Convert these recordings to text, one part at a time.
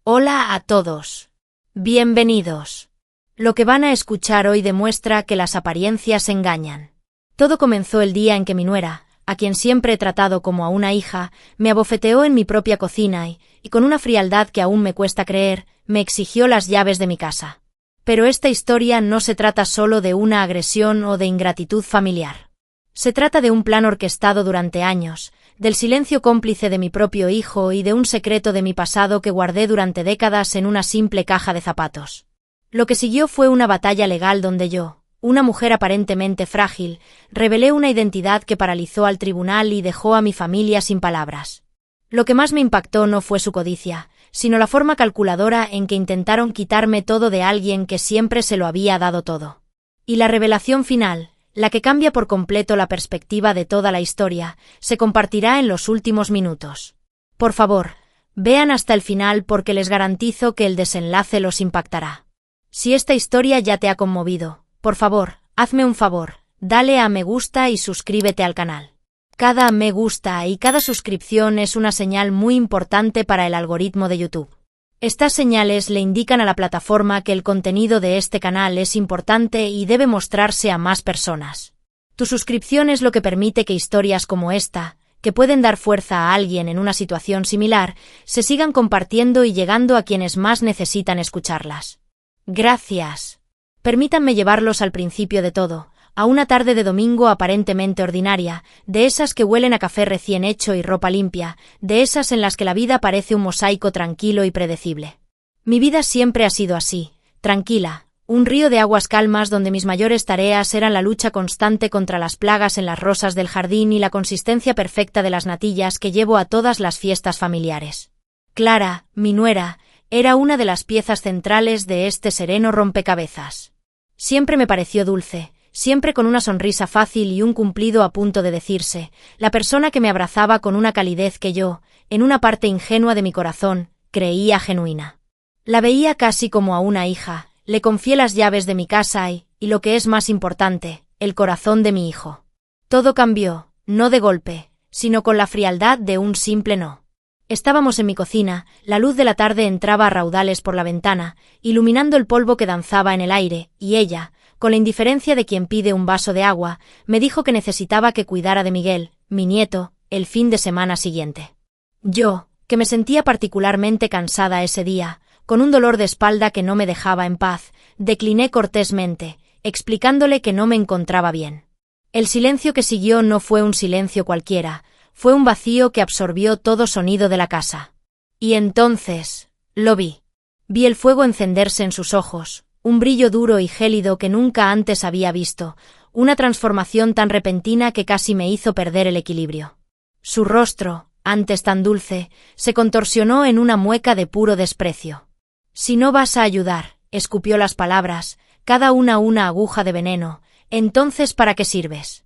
Hola a todos. Bienvenidos. Lo que van a escuchar hoy demuestra que las apariencias engañan. Todo comenzó el día en que mi nuera, a quien siempre he tratado como a una hija, me abofeteó en mi propia cocina y con una frialdad que aún me cuesta creer, me exigió las llaves de mi casa. Pero esta historia no se trata solo de una agresión o de ingratitud familiar. Se trata de un plan orquestado durante años, del silencio cómplice de mi propio hijo y de un secreto de mi pasado que guardé durante décadas en una simple caja de zapatos. Lo que siguió fue una batalla legal donde yo, una mujer aparentemente frágil, revelé una identidad que paralizó al tribunal y dejó a mi familia sin palabras. Lo que más me impactó no fue su codicia, sino la forma calculadora en que intentaron quitarme todo de alguien que siempre se lo había dado todo. Y la revelación final, la que cambia por completo la perspectiva de toda la historia, se compartirá en los últimos minutos. Por favor, vean hasta el final porque les garantizo que el desenlace los impactará. Si esta historia ya te ha conmovido, por favor, hazme un favor, dale a me gusta y suscríbete al canal. Cada me gusta y cada suscripción es una señal muy importante para el algoritmo de YouTube. Estas señales le indican a la plataforma que el contenido de este canal es importante y debe mostrarse a más personas. Tu suscripción es lo que permite que historias como esta, que pueden dar fuerza a alguien en una situación similar, se sigan compartiendo y llegando a quienes más necesitan escucharlas. Gracias. Permítanme llevarlos al principio de todo, a una tarde de domingo aparentemente ordinaria, de esas que huelen a café recién hecho y ropa limpia, de esas en las que la vida parece un mosaico tranquilo y predecible. Mi vida siempre ha sido así, tranquila, un río de aguas calmas donde mis mayores tareas eran la lucha constante contra las plagas en las rosas del jardín y la consistencia perfecta de las natillas que llevo a todas las fiestas familiares. Clara, mi nuera, era una de las piezas centrales de este sereno rompecabezas. Siempre me pareció dulce, siempre con una sonrisa fácil y un cumplido a punto de decirse, la persona que me abrazaba con una calidez que yo, en una parte ingenua de mi corazón, creía genuina. La veía casi como a una hija, le confié las llaves de mi casa y lo que es más importante, el corazón de mi hijo. Todo cambió, no de golpe, sino con la frialdad de un simple no. Estábamos en mi cocina, la luz de la tarde entraba a raudales por la ventana, iluminando el polvo que danzaba en el aire, y ella, con la indiferencia de quien pide un vaso de agua, me dijo que necesitaba que cuidara de Miguel, mi nieto, el fin de semana siguiente. Yo, que me sentía particularmente cansada ese día, con un dolor de espalda que no me dejaba en paz, decliné cortésmente, explicándole que no me encontraba bien. El silencio que siguió no fue un silencio cualquiera, fue un vacío que absorbió todo sonido de la casa. Y entonces, lo vi. Vi el fuego encenderse en sus ojos, un brillo duro y gélido que nunca antes había visto, una transformación tan repentina que casi me hizo perder el equilibrio. Su rostro, antes tan dulce, se contorsionó en una mueca de puro desprecio. Si no vas a ayudar, escupió las palabras, cada una aguja de veneno, entonces ¿para qué sirves?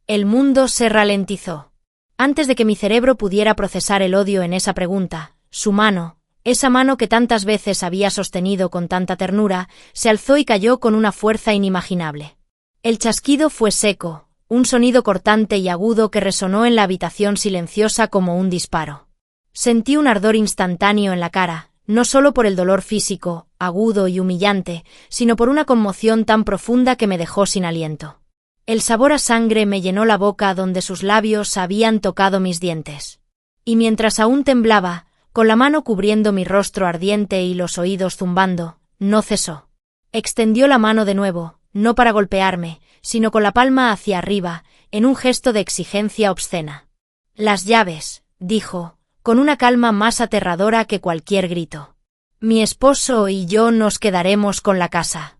El mundo se ralentizó. Antes de que mi cerebro pudiera procesar el odio en esa pregunta, su mano, esa mano que tantas veces había sostenido con tanta ternura, se alzó y cayó con una fuerza inimaginable. El chasquido fue seco, un sonido cortante y agudo que resonó en la habitación silenciosa como un disparo. Sentí un ardor instantáneo en la cara, no solo por el dolor físico, agudo y humillante, sino por una conmoción tan profunda que me dejó sin aliento. El sabor a sangre me llenó la boca donde sus labios habían tocado mis dientes. Y mientras aún temblaba, con la mano cubriendo mi rostro ardiente y los oídos zumbando, no cesó. Extendió la mano de nuevo, no para golpearme, sino con la palma hacia arriba, en un gesto de exigencia obscena. Las llaves, dijo, con una calma más aterradora que cualquier grito. Mi esposo y yo nos quedaremos con la casa.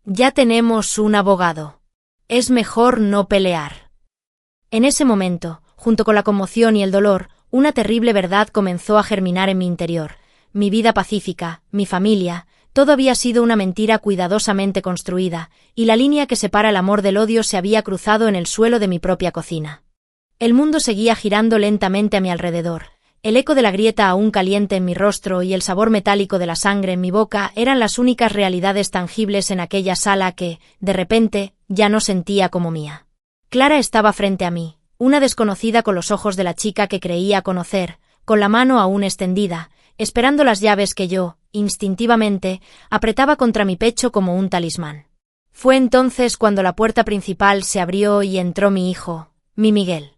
Ya tenemos un abogado. Es mejor no pelear. En ese momento, junto con la conmoción y el dolor, una terrible verdad comenzó a germinar en mi interior. Mi vida pacífica, mi familia, todo había sido una mentira cuidadosamente construida, y la línea que separa el amor del odio se había cruzado en el suelo de mi propia cocina. El mundo seguía girando lentamente a mi alrededor. El eco de la grieta aún caliente en mi rostro y el sabor metálico de la sangre en mi boca eran las únicas realidades tangibles en aquella sala que, de repente, ya no sentía como mía. Clara estaba frente a mí, una desconocida con los ojos de la chica que creía conocer, con la mano aún extendida, esperando las llaves que yo, instintivamente, apretaba contra mi pecho como un talismán. Fue entonces cuando la puerta principal se abrió y entró mi hijo, mi Miguel.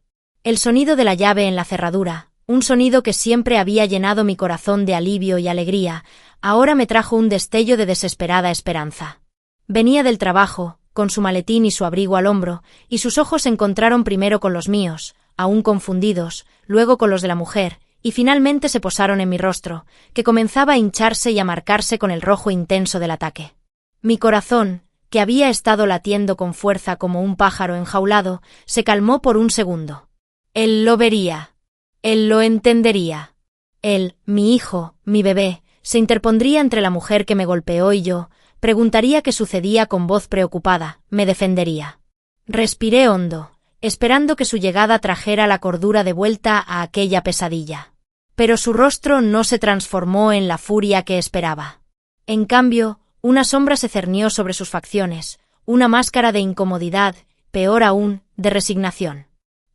El sonido de la llave en la cerradura, un sonido que siempre había llenado mi corazón de alivio y alegría, ahora me trajo un destello de desesperada esperanza. Venía del trabajo, con su maletín y su abrigo al hombro, y sus ojos se encontraron primero con los míos, aún confundidos, luego con los de la mujer, y finalmente se posaron en mi rostro, que comenzaba a hincharse y a marcarse con el rojo intenso del ataque. Mi corazón, que había estado latiendo con fuerza como un pájaro enjaulado, se calmó por un segundo. Él lo vería. Él lo entendería. Él, mi hijo, mi bebé, se interpondría entre la mujer que me golpeó y yo, preguntaría qué sucedía con voz preocupada, me defendería. Respiré hondo, esperando que su llegada trajera la cordura de vuelta a aquella pesadilla. Pero su rostro no se transformó en la furia que esperaba. En cambio, una sombra se cernió sobre sus facciones, una máscara de incomodidad, peor aún, de resignación.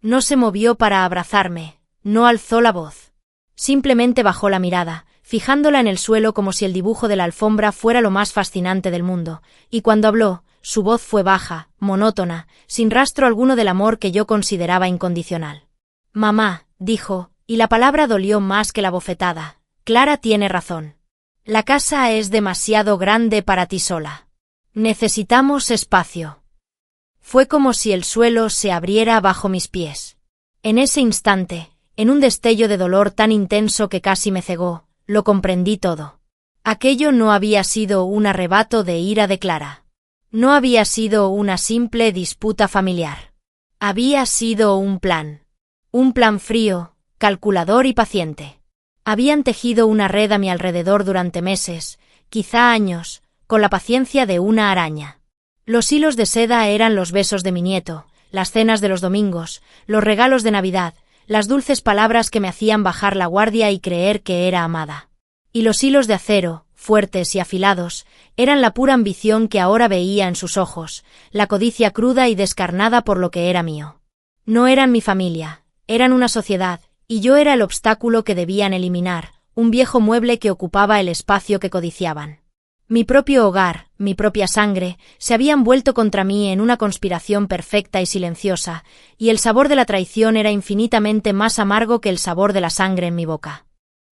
No se movió para abrazarme, no alzó la voz. Simplemente bajó la mirada, fijándola en el suelo como si el dibujo de la alfombra fuera lo más fascinante del mundo, y cuando habló, su voz fue baja, monótona, sin rastro alguno del amor que yo consideraba incondicional. «Mamá», dijo, y la palabra dolió más que la bofetada, «Clara tiene razón. La casa es demasiado grande para ti sola. Necesitamos espacio». Fue como si el suelo se abriera bajo mis pies. En ese instante, en un destello de dolor tan intenso que casi me cegó, lo comprendí todo. Aquello no había sido un arrebato de ira de Clara. No había sido una simple disputa familiar. Había sido un plan. Un plan frío, calculador y paciente. Habían tejido una red a mi alrededor durante meses, quizá años, con la paciencia de una araña. Los hilos de seda eran los besos de mi nieto, las cenas de los domingos, los regalos de Navidad, las dulces palabras que me hacían bajar la guardia y creer que era amada. Y los hilos de acero, fuertes y afilados, eran la pura ambición que ahora veía en sus ojos, la codicia cruda y descarnada por lo que era mío. No eran mi familia, eran una sociedad, y yo era el obstáculo que debían eliminar, un viejo mueble que ocupaba el espacio que codiciaban. Mi propio hogar, mi propia sangre, se habían vuelto contra mí en una conspiración perfecta y silenciosa, y el sabor de la traición era infinitamente más amargo que el sabor de la sangre en mi boca.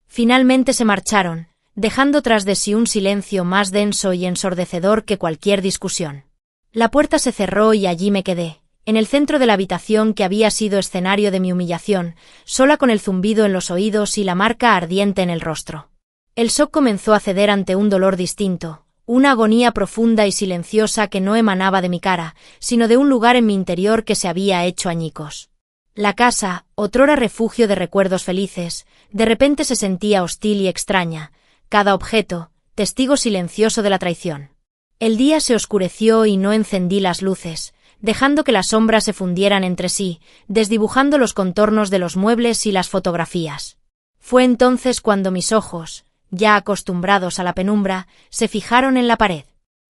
Finalmente se marcharon, dejando tras de sí un silencio más denso y ensordecedor que cualquier discusión. La puerta se cerró y allí me quedé, en el centro de la habitación que había sido escenario de mi humillación, sola con el zumbido en los oídos y la marca ardiente en el rostro. El shock comenzó a ceder ante un dolor distinto, una agonía profunda y silenciosa que no emanaba de mi cara, sino de un lugar en mi interior que se había hecho añicos. La casa, otrora refugio de recuerdos felices, de repente se sentía hostil y extraña, cada objeto, testigo silencioso de la traición. El día se oscureció y no encendí las luces, dejando que las sombras se fundieran entre sí, desdibujando los contornos de los muebles y las fotografías. Fue entonces cuando mis ojos, ya acostumbrados a la penumbra, se fijaron en la pared.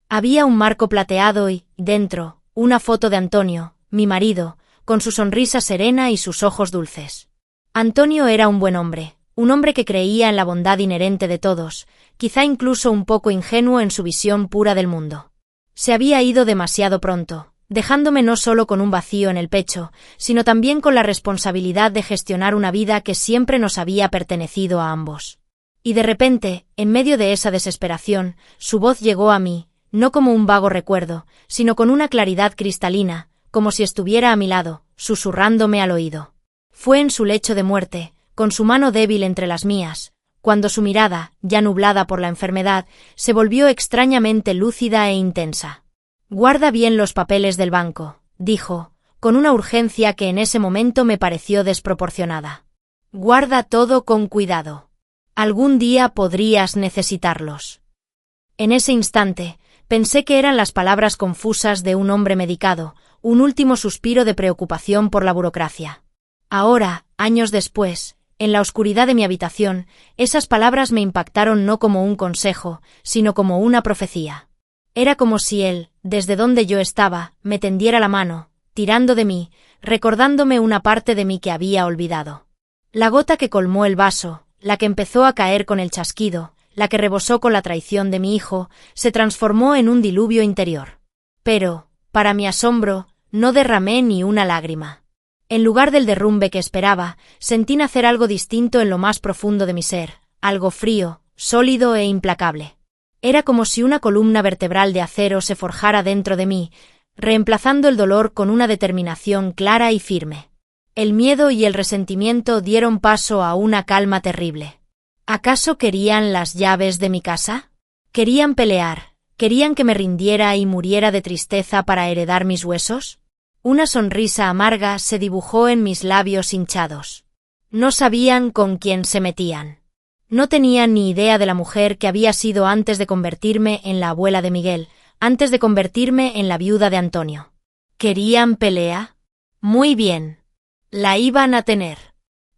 Había un marco plateado y, dentro, una foto de Antonio, mi marido, con su sonrisa serena y sus ojos dulces. Antonio era un buen hombre, un hombre que creía en la bondad inherente de todos, quizá incluso un poco ingenuo en su visión pura del mundo. Se había ido demasiado pronto, dejándome no solo con un vacío en el pecho, sino también con la responsabilidad de gestionar una vida que siempre nos había pertenecido a ambos. Y de repente, en medio de esa desesperación, su voz llegó a mí, no como un vago recuerdo, sino con una claridad cristalina, como si estuviera a mi lado, susurrándome al oído. Fue en su lecho de muerte, con su mano débil entre las mías, cuando su mirada, ya nublada por la enfermedad, se volvió extrañamente lúcida e intensa. «Guarda bien los papeles del banco», dijo, con una urgencia que en ese momento me pareció desproporcionada. «Guarda todo con cuidado. Algún día podrías necesitarlos». En ese instante, pensé que eran las palabras confusas de un hombre medicado, un último suspiro de preocupación por la burocracia. Ahora, años después, en la oscuridad de mi habitación, esas palabras me impactaron no como un consejo, sino como una profecía. Era como si él, desde donde yo estaba, me tendiera la mano, tirando de mí, recordándome una parte de mí que había olvidado. La gota que colmó el vaso, la que empezó a caer con el chasquido, la que rebosó con la traición de mi hijo, se transformó en un diluvio interior. Pero, para mi asombro, no derramé ni una lágrima. En lugar del derrumbe que esperaba, sentí nacer algo distinto en lo más profundo de mi ser, algo frío, sólido e implacable. Era como si una columna vertebral de acero se forjara dentro de mí, reemplazando el dolor con una determinación clara y firme. El miedo y el resentimiento dieron paso a una calma terrible. ¿Acaso querían las llaves de mi casa? ¿Querían pelear? ¿Querían que me rindiera y muriera de tristeza para heredar mis huesos? Una sonrisa amarga se dibujó en mis labios hinchados. No sabían con quién se metían. No tenían ni idea de la mujer que había sido antes de convertirme en la abuela de Miguel, antes de convertirme en la viuda de Antonio. ¿Querían pelea? Muy bien. La iban a tener.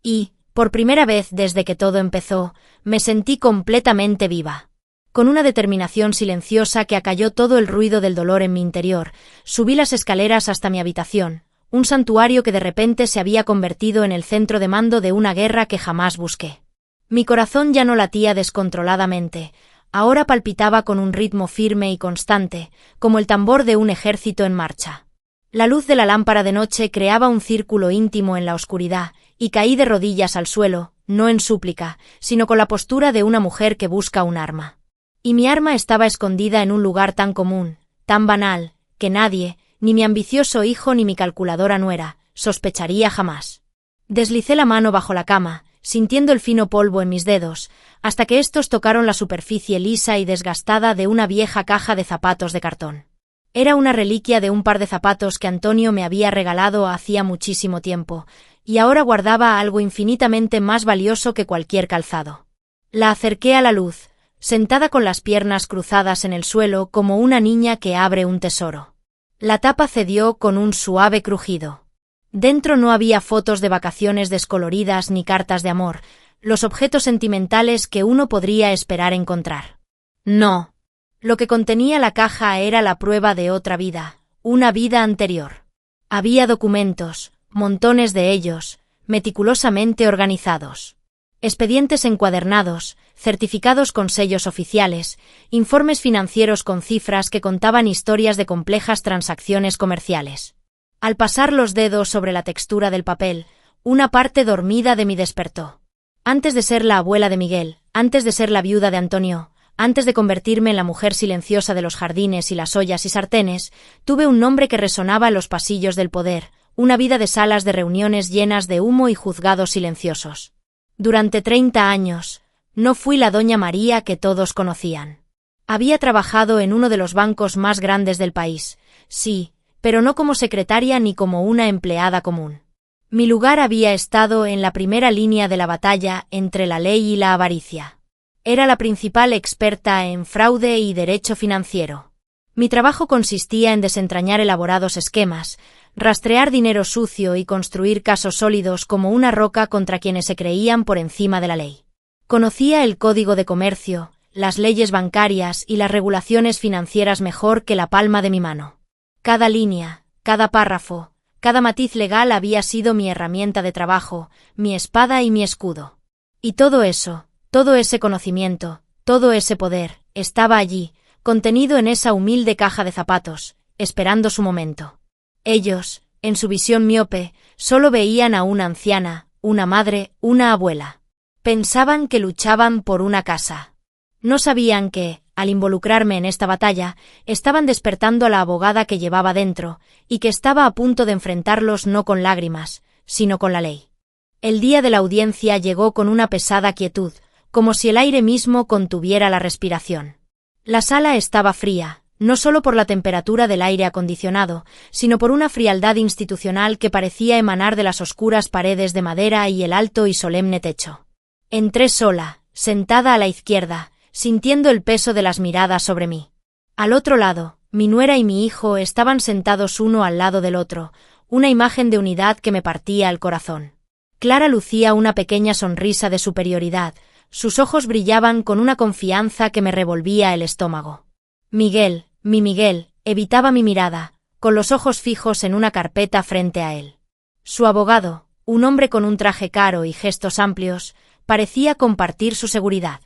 Y, por primera vez desde que todo empezó, me sentí completamente viva. Con una determinación silenciosa que acalló todo el ruido del dolor en mi interior, subí las escaleras hasta mi habitación, un santuario que de repente se había convertido en el centro de mando de una guerra que jamás busqué. Mi corazón ya no latía descontroladamente, ahora palpitaba con un ritmo firme y constante, como el tambor de un ejército en marcha. La luz de la lámpara de noche creaba un círculo íntimo en la oscuridad, y caí de rodillas al suelo, no en súplica, sino con la postura de una mujer que busca un arma. Y mi arma estaba escondida en un lugar tan común, tan banal, que nadie, ni mi ambicioso hijo ni mi calculadora nuera, sospecharía jamás. Deslicé la mano bajo la cama, sintiendo el fino polvo en mis dedos, hasta que estos tocaron la superficie lisa y desgastada de una vieja caja de zapatos de cartón. Era una reliquia de un par de zapatos que Antonio me había regalado hacía muchísimo tiempo, y ahora guardaba algo infinitamente más valioso que cualquier calzado. La acerqué a la luz, sentada con las piernas cruzadas en el suelo como una niña que abre un tesoro. La tapa cedió con un suave crujido. Dentro no había fotos de vacaciones descoloridas ni cartas de amor, los objetos sentimentales que uno podría esperar encontrar. No. Lo que contenía la caja era la prueba de otra vida, una vida anterior. Había documentos, montones de ellos, meticulosamente organizados. Expedientes encuadernados, certificados con sellos oficiales, informes financieros con cifras que contaban historias de complejas transacciones comerciales. Al pasar los dedos sobre la textura del papel, una parte dormida de mí despertó. Antes de ser la abuela de Miguel, antes de ser la viuda de Antonio, antes de convertirme en la mujer silenciosa de los jardines y las ollas y sartenes, tuve un nombre que resonaba en los pasillos del poder, una vida de salas de reuniones llenas de humo y juzgados silenciosos. Durante 30 años, no fui la doña María que todos conocían. Había trabajado en uno de los bancos más grandes del país, sí, pero no como secretaria ni como una empleada común. Mi lugar había estado en la primera línea de la batalla entre la ley y la avaricia. Era la principal experta en fraude y derecho financiero. Mi trabajo consistía en desentrañar elaborados esquemas, rastrear dinero sucio y construir casos sólidos como una roca contra quienes se creían por encima de la ley. Conocía el Código de Comercio, las leyes bancarias y las regulaciones financieras mejor que la palma de mi mano. Cada línea, cada párrafo, cada matiz legal había sido mi herramienta de trabajo, mi espada y mi escudo. Y todo eso, todo ese conocimiento, todo ese poder, estaba allí, contenido en esa humilde caja de zapatos, esperando su momento. Ellos, en su visión miope, solo veían a una anciana, una madre, una abuela. Pensaban que luchaban por una casa. No sabían que, al involucrarme en esta batalla, estaban despertando a la abogada que llevaba dentro, y que estaba a punto de enfrentarlos no con lágrimas, sino con la ley. El día de la audiencia llegó con una pesada quietud, como si el aire mismo contuviera la respiración. La sala estaba fría, no solo por la temperatura del aire acondicionado, sino por una frialdad institucional que parecía emanar de las oscuras paredes de madera y el alto y solemne techo. Entré sola, sentada a la izquierda, sintiendo el peso de las miradas sobre mí. Al otro lado, mi nuera y mi hijo estaban sentados uno al lado del otro, una imagen de unidad que me partía el corazón. Clara lucía una pequeña sonrisa de superioridad, sus ojos brillaban con una confianza que me revolvía el estómago. Miguel, mi Miguel, evitaba mi mirada, con los ojos fijos en una carpeta frente a él. Su abogado, un hombre con un traje caro y gestos amplios, parecía compartir su seguridad.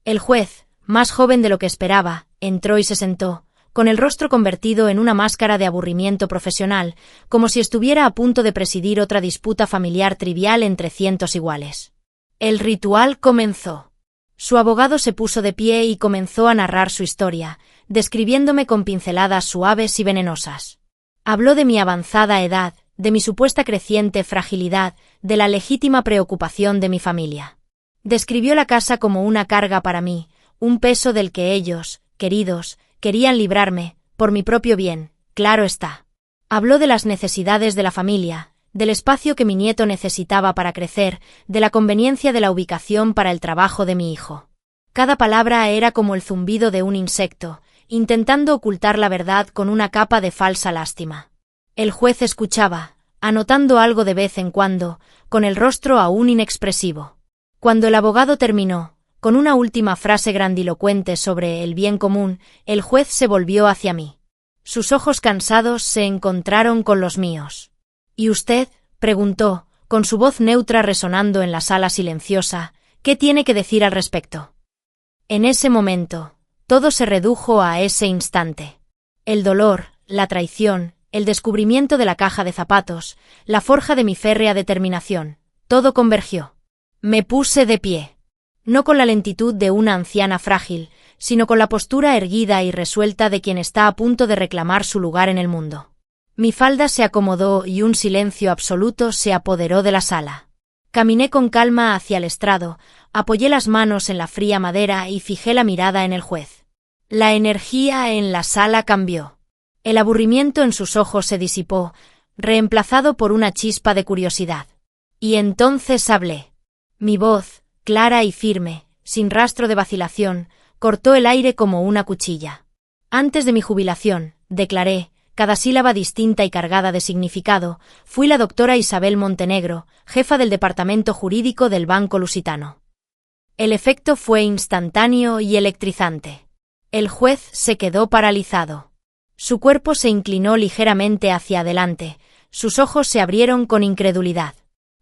El juez, más joven de lo que esperaba, entró y se sentó, con el rostro convertido en una máscara de aburrimiento profesional, como si estuviera a punto de presidir otra disputa familiar trivial entre cientos iguales. El ritual comenzó. Su abogado se puso de pie y comenzó a narrar su historia, describiéndome con pinceladas suaves y venenosas. Habló de mi avanzada edad, de mi supuesta creciente fragilidad, de la legítima preocupación de mi familia. Describió la casa como una carga para mí, un peso del que ellos, queridos, querían librarme, por mi propio bien, claro está. Habló de las necesidades de la familia, del espacio que mi nieto necesitaba para crecer, de la conveniencia de la ubicación para el trabajo de mi hijo. Cada palabra era como el zumbido de un insecto, intentando ocultar la verdad con una capa de falsa lástima. El juez escuchaba, anotando algo de vez en cuando, con el rostro aún inexpresivo. Cuando el abogado terminó, con una última frase grandilocuente sobre el bien común, el juez se volvió hacia mí. Sus ojos cansados se encontraron con los míos. ¿Y usted? Preguntó, con su voz neutra resonando en la sala silenciosa, ¿qué tiene que decir al respecto? En ese momento, todo se redujo a ese instante. El dolor, la traición, el descubrimiento de la caja de zapatos, la forja de mi férrea determinación, todo convergió. Me puse de pie. No con la lentitud de una anciana frágil, sino con la postura erguida y resuelta de quien está a punto de reclamar su lugar en el mundo. Mi falda se acomodó y un silencio absoluto se apoderó de la sala. Caminé con calma hacia el estrado, apoyé las manos en la fría madera y fijé la mirada en el juez. La energía en la sala cambió. El aburrimiento en sus ojos se disipó, reemplazado por una chispa de curiosidad. Y entonces hablé. Mi voz, clara y firme, sin rastro de vacilación, cortó el aire como una cuchilla. Antes de mi jubilación, declaré, cada sílaba distinta y cargada de significado, fui la doctora Isabel Montenegro, jefa del departamento jurídico del Banco Lusitano. El efecto fue instantáneo y electrizante. El juez se quedó paralizado. Su cuerpo se inclinó ligeramente hacia adelante, sus ojos se abrieron con incredulidad.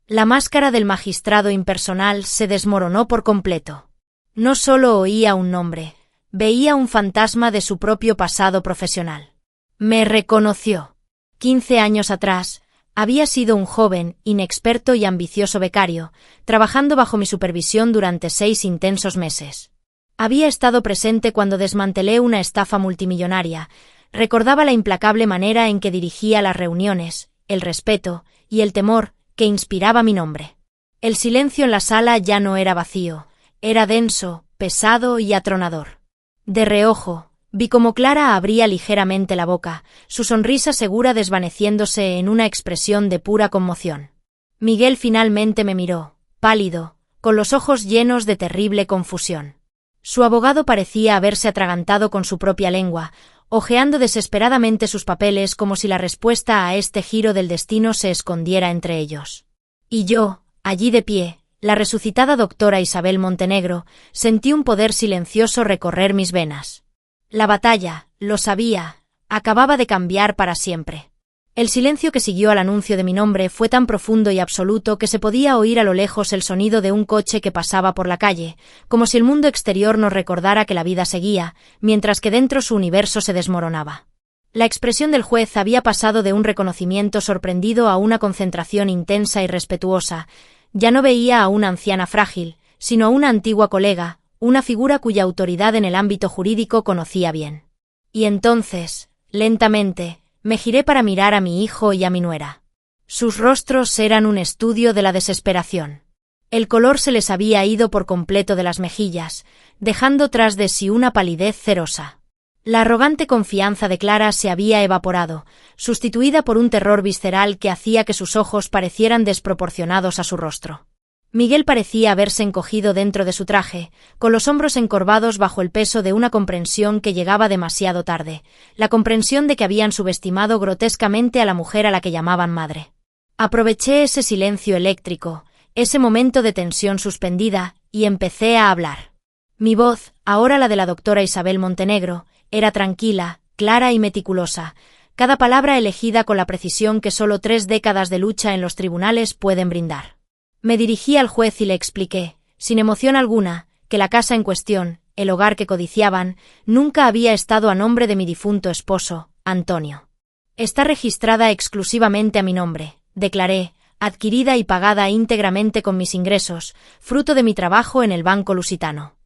La máscara del magistrado impersonal se desmoronó por completo. No solo oía un nombre, veía un fantasma de su propio pasado profesional. Me reconoció. 15 años atrás, había sido un joven, inexperto y ambicioso becario, trabajando bajo mi supervisión durante 6 intensos meses. Había estado presente cuando desmantelé una estafa multimillonaria, recordaba la implacable manera en que dirigía las reuniones, el respeto y el temor que inspiraba mi nombre. El silencio en la sala ya no era vacío, era denso, pesado y atronador. De reojo, vi cómo Clara abría ligeramente la boca, su sonrisa segura desvaneciéndose en una expresión de pura conmoción. Miguel finalmente me miró, pálido, con los ojos llenos de terrible confusión. Su abogado parecía haberse atragantado con su propia lengua, hojeando desesperadamente sus papeles como si la respuesta a este giro del destino se escondiera entre ellos. Y yo, allí de pie, la resucitada doctora Isabel Montenegro, sentí un poder silencioso recorrer mis venas. La batalla, lo sabía, acababa de cambiar para siempre. El silencio que siguió al anuncio de mi nombre fue tan profundo y absoluto que se podía oír a lo lejos el sonido de un coche que pasaba por la calle, como si el mundo exterior nos recordara que la vida seguía, mientras que dentro su universo se desmoronaba. La expresión del juez había pasado de un reconocimiento sorprendido a una concentración intensa y respetuosa. Ya no veía a una anciana frágil, sino a una antigua colega, una figura cuya autoridad en el ámbito jurídico conocía bien. Y entonces, lentamente, me giré para mirar a mi hijo y a mi nuera. Sus rostros eran un estudio de la desesperación. El color se les había ido por completo de las mejillas, dejando tras de sí una palidez cerosa. La arrogante confianza de Clara se había evaporado, sustituida por un terror visceral que hacía que sus ojos parecieran desproporcionados a su rostro. Miguel parecía haberse encogido dentro de su traje, con los hombros encorvados bajo el peso de una comprensión que llegaba demasiado tarde, la comprensión de que habían subestimado grotescamente a la mujer a la que llamaban madre. Aproveché ese silencio eléctrico, ese momento de tensión suspendida, y empecé a hablar. Mi voz, ahora la de la doctora Isabel Montenegro, era tranquila, clara y meticulosa, cada palabra elegida con la precisión que solo 3 décadas de lucha en los tribunales pueden brindar. Me dirigí al juez y le expliqué, sin emoción alguna, que la casa en cuestión, el hogar que codiciaban, nunca había estado a nombre de mi difunto esposo, Antonio. Está registrada exclusivamente a mi nombre, declaré, adquirida y pagada íntegramente con mis ingresos, fruto de mi trabajo en el Banco Lusitano.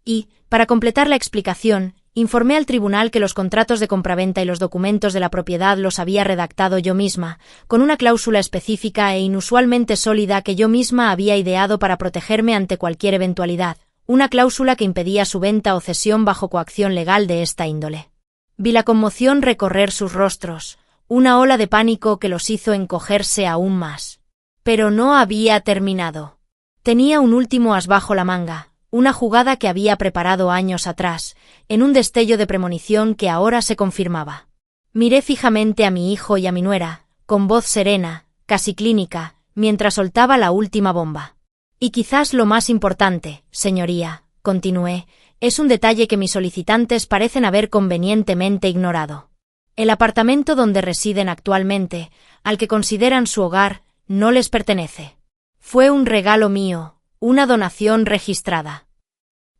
Y, para completar la explicación, informé al tribunal que los contratos de compraventa y los documentos de la propiedad los había redactado yo misma, con una cláusula específica e inusualmente sólida que yo misma había ideado para protegerme ante cualquier eventualidad, una cláusula que impedía su venta o cesión bajo coacción legal de esta índole. Vi la conmoción recorrer sus rostros, una ola de pánico que los hizo encogerse aún más. Pero no había terminado. Tenía un último as bajo la manga, una jugada que había preparado años atrás, en un destello de premonición que ahora se confirmaba. Miré fijamente a mi hijo y a mi nuera, con voz serena, casi clínica, mientras soltaba la última bomba. Y quizás lo más importante, señoría, continué, es un detalle que mis solicitantes parecen haber convenientemente ignorado. El apartamento donde residen actualmente, al que consideran su hogar, no les pertenece. Fue un regalo mío, una donación registrada.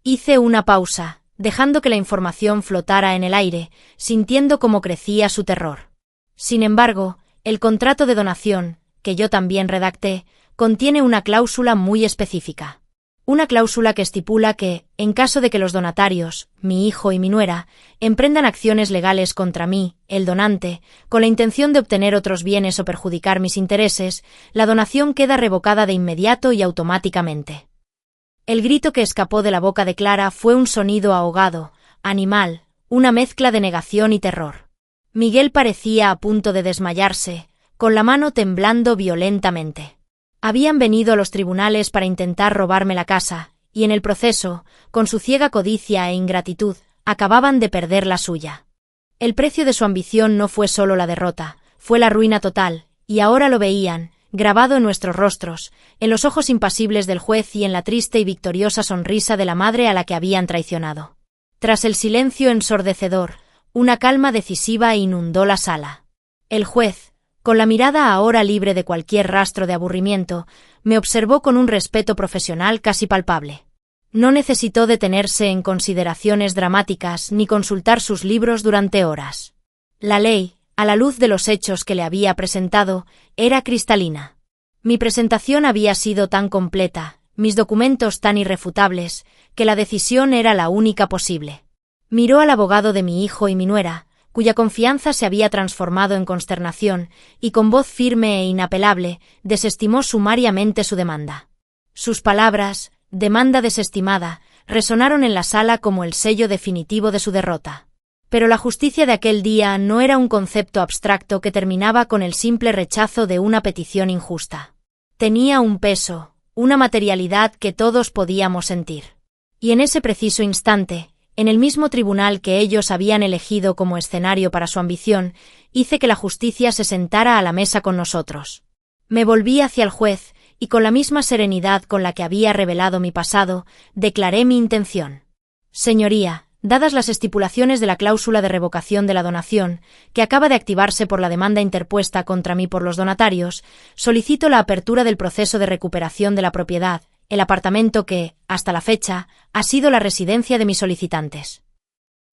Hice una pausa, dejando que la información flotara en el aire, sintiendo cómo crecía su terror. Sin embargo, el contrato de donación, que yo también redacté, contiene una cláusula muy específica. Una cláusula que estipula que, en caso de que los donatarios, mi hijo y mi nuera, emprendan acciones legales contra mí, el donante, con la intención de obtener otros bienes o perjudicar mis intereses, la donación queda revocada de inmediato y automáticamente. El grito que escapó de la boca de Clara fue un sonido ahogado, animal, una mezcla de negación y terror. Miguel parecía a punto de desmayarse, con la mano temblando violentamente. Habían venido a los tribunales para intentar robarme la casa, y en el proceso, con su ciega codicia e ingratitud, acababan de perder la suya. El precio de su ambición no fue solo la derrota, fue la ruina total, y ahora lo veían, grabado en nuestros rostros, en los ojos impasibles del juez y en la triste y victoriosa sonrisa de la madre a la que habían traicionado. Tras el silencio ensordecedor, una calma decisiva inundó la sala. El juez, con la mirada ahora libre de cualquier rastro de aburrimiento, me observó con un respeto profesional casi palpable. No necesitó detenerse en consideraciones dramáticas ni consultar sus libros durante horas. La ley, a la luz de los hechos que le había presentado, era cristalina. Mi presentación había sido tan completa, mis documentos tan irrefutables, que la decisión era la única posible. Miró al abogado de mi hijo y mi nuera, cuya confianza se había transformado en consternación, y con voz firme e inapelable, desestimó sumariamente su demanda. Sus palabras, demanda desestimada, resonaron en la sala como el sello definitivo de su derrota. Pero la justicia de aquel día no era un concepto abstracto que terminaba con el simple rechazo de una petición injusta. Tenía un peso, una materialidad que todos podíamos sentir. Y en ese preciso instante, en el mismo tribunal que ellos habían elegido como escenario para su ambición, hice que la justicia se sentara a la mesa con nosotros. Me volví hacia el juez, y con la misma serenidad con la que había revelado mi pasado, declaré mi intención. Señoría, dadas las estipulaciones de la cláusula de revocación de la donación, que acaba de activarse por la demanda interpuesta contra mí por los donatarios, solicito la apertura del proceso de recuperación de la propiedad, el apartamento que, hasta la fecha, ha sido la residencia de mis solicitantes.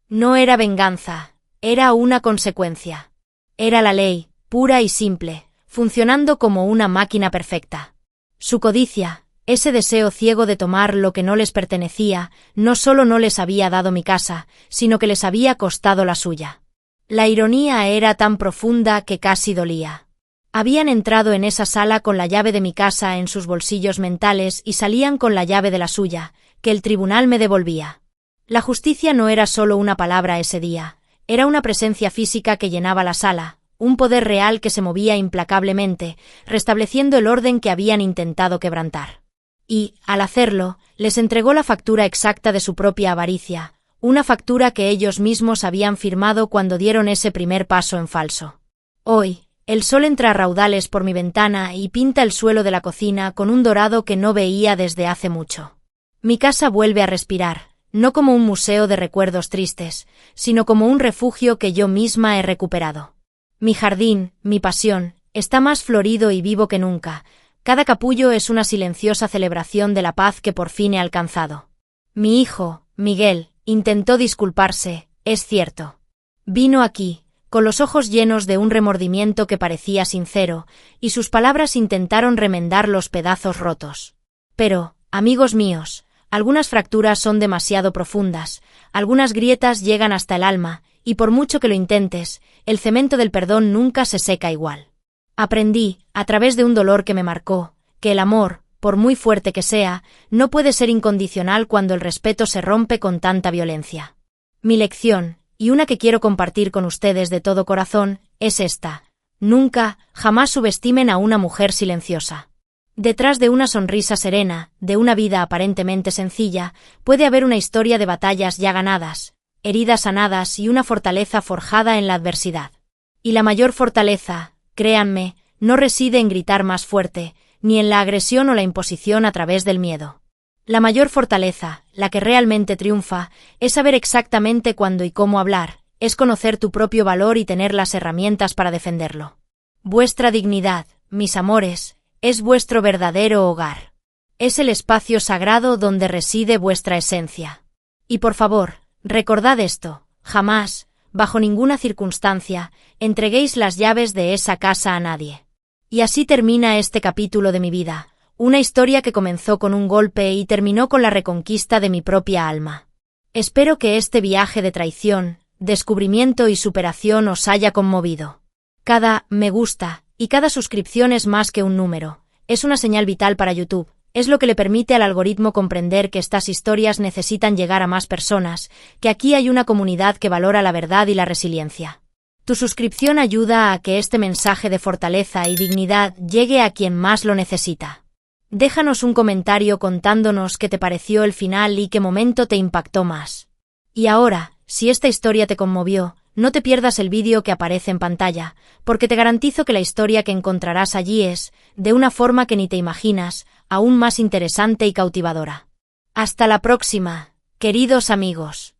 No era venganza, era una consecuencia. Era la ley, pura y simple, funcionando como una máquina perfecta. Su codicia, ese deseo ciego de tomar lo que no les pertenecía, no solo no les había dado mi casa, sino que les había costado la suya. La ironía era tan profunda que casi dolía. Habían entrado en esa sala con la llave de mi casa en sus bolsillos mentales y salían con la llave de la suya, que el tribunal me devolvía. La justicia no era solo una palabra ese día, era una presencia física que llenaba la sala, un poder real que se movía implacablemente, restableciendo el orden que habían intentado quebrantar. Y, al hacerlo, les entregó la factura exacta de su propia avaricia, una factura que ellos mismos habían firmado cuando dieron ese primer paso en falso. Hoy, el sol entra a raudales por mi ventana y pinta el suelo de la cocina con un dorado que no veía desde hace mucho. Mi casa vuelve a respirar, no como un museo de recuerdos tristes, sino como un refugio que yo misma he recuperado. Mi jardín, mi pasión, está más florido y vivo que nunca, Cada capullo es una silenciosa celebración de la paz que por fin he alcanzado. Mi hijo, Miguel, intentó disculparse, es cierto. Vino aquí, con los ojos llenos de un remordimiento que parecía sincero, y sus palabras intentaron remendar los pedazos rotos. Pero, amigos míos, algunas fracturas son demasiado profundas, algunas grietas llegan hasta el alma, y por mucho que lo intentes, el cemento del perdón nunca se seca igual. Aprendí, a través de un dolor que me marcó, que el amor, por muy fuerte que sea, no puede ser incondicional cuando el respeto se rompe con tanta violencia. Mi lección, y una que quiero compartir con ustedes de todo corazón, es esta: nunca, jamás subestimen a una mujer silenciosa. Detrás de una sonrisa serena, de una vida aparentemente sencilla, puede haber una historia de batallas ya ganadas, heridas sanadas y una fortaleza forjada en la adversidad. Y la mayor fortaleza, créanme, no reside en gritar más fuerte, ni en la agresión o la imposición a través del miedo. La mayor fortaleza, la que realmente triunfa, es saber exactamente cuándo y cómo hablar, es conocer tu propio valor y tener las herramientas para defenderlo. Vuestra dignidad, mis amores, es vuestro verdadero hogar. Es el espacio sagrado donde reside vuestra esencia. Y por favor, recordad esto: jamás, bajo ninguna circunstancia, entreguéis las llaves de esa casa a nadie. Y así termina este capítulo de mi vida, una historia que comenzó con un golpe y terminó con la reconquista de mi propia alma. Espero que este viaje de traición, descubrimiento y superación os haya conmovido. Cada me gusta y cada suscripción es más que un número, es una señal vital para YouTube. Es lo que le permite al algoritmo comprender que estas historias necesitan llegar a más personas, que aquí hay una comunidad que valora la verdad y la resiliencia. Tu suscripción ayuda a que este mensaje de fortaleza y dignidad llegue a quien más lo necesita. Déjanos un comentario contándonos qué te pareció el final y qué momento te impactó más. Y ahora, si esta historia te conmovió, no te pierdas el vídeo que aparece en pantalla, porque te garantizo que la historia que encontrarás allí es, de una forma que ni te imaginas, aún más interesante y cautivadora. Hasta la próxima, queridos amigos.